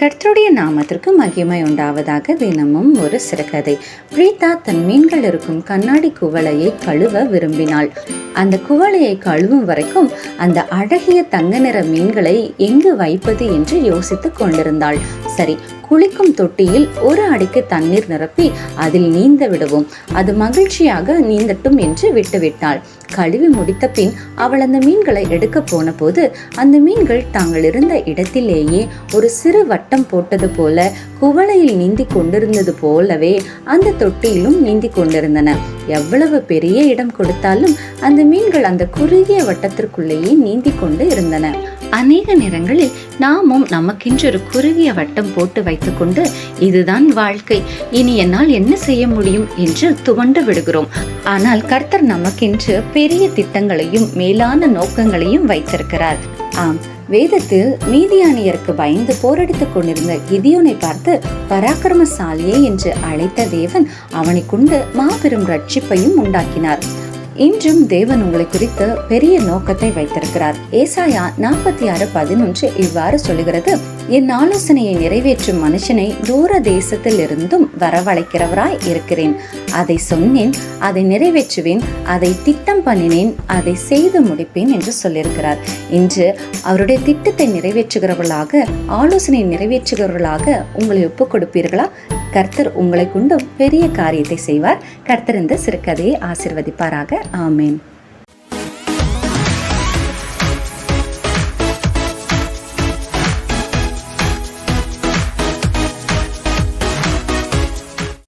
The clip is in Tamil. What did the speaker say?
கர்த்தருடைய நாமத்திற்கு மகிமை உண்டாவதாக. தினமும் ஒரு சிறுகதை. பிரீதா தன் மீன்கள் இருக்கும் கண்ணாடி குவளையை கழுவ விரும்பினாள். அந்த குவளையை கழுவும் வரைக்கும் அந்த அழகிய தங்க நிற மீன்களை எங்கு வைப்பது என்று யோசித்துக் கொண்டிருந்தாள். சரி, குளிக்கும் தொட்டியில் ஒரு அடிக்கு தண்ணீர் நிரப்பி அதில் நீந்த விடுவோம், அது மகிழ்ச்சியாக நீந்தட்டும் என்று விட்டுவிட்டாள். கழுவி முடித்த பின் அவள் அந்த மீன்களை எடுக்க போன போது அந்த மீன்கள் தாங்கள் இருந்த இடத்திலேயே ஒரு சிறு வட்டம் போட்டது போல குவளையில் நீந்தி கொண்டிருந்தது போலவே அந்த தொட்டியிலும் நீந்தி கொண்டிருந்தன. எவ்வளவு பெரிய இடம் கொடுத்தாலும் அந்த மீன்கள் அந்த குறுகிய வட்டத்திற்குள்ளேயே நீந்தி கொண்டு இருந்தன. அநேக நேரங்களில் நாமும் நமக்கென்று ஒரு குறுகிய வட்டம் போட்டு வைத்துக்கொண்டு இதுதான் வாழ்க்கை, இனி என்னால் என்ன செய்ய முடியும் என்று துவண்டு விடுகிறோம். ஆனால் கர்த்தர் நமக்கென்று பெரிய திட்டங்களையும் மேலான நோக்கங்களையும் வைத்திருக்கிறார். ஆம், வேதத்தில் மீதியானியருக்கு பயந்து போரடித்துக் கொண்டிருந்த கிதியோனை பார்த்து பராக்கிரமசாலியே என்று அழைத்த தேவன் அவனை கொண்டு மாபெரும் ரட்சிப்பையும் உண்டாக்கினார். இன்றும் தேவன் உங்களை குறித்து பெரிய நோக்கத்தை வைத்திருக்கிறார். ஏசாயா 46:11 இவ்வாறு சொல்லுகிறது: என் ஆலோசனையை நிறைவேற்றும் மனுஷனை தூர தேசத்தில் இருந்தும் வரவழைக்கிறவராய் இருக்கிறேன். அதை சொன்னேன், அதை நிறைவேற்றுவேன், அதை திட்டம் பண்ணினேன், அதை செய்து முடிப்பேன் என்று சொல்லியிருக்கிறார். இன்று அவருடைய திட்டத்தை நிறைவேற்றுகிறவர்களாக, ஆலோசனை நிறைவேற்றுகிறவர்களாக உங்களை ஒப்புக் கொடுப்பீர்களா? கர்த்தர் உங்களை கொண்டும் பெரிய காரியத்தை செய்வார். கர்த்தர் இந்த சிறுகதையை ஆசீர்வதிப்பாராக. ஆமேன்.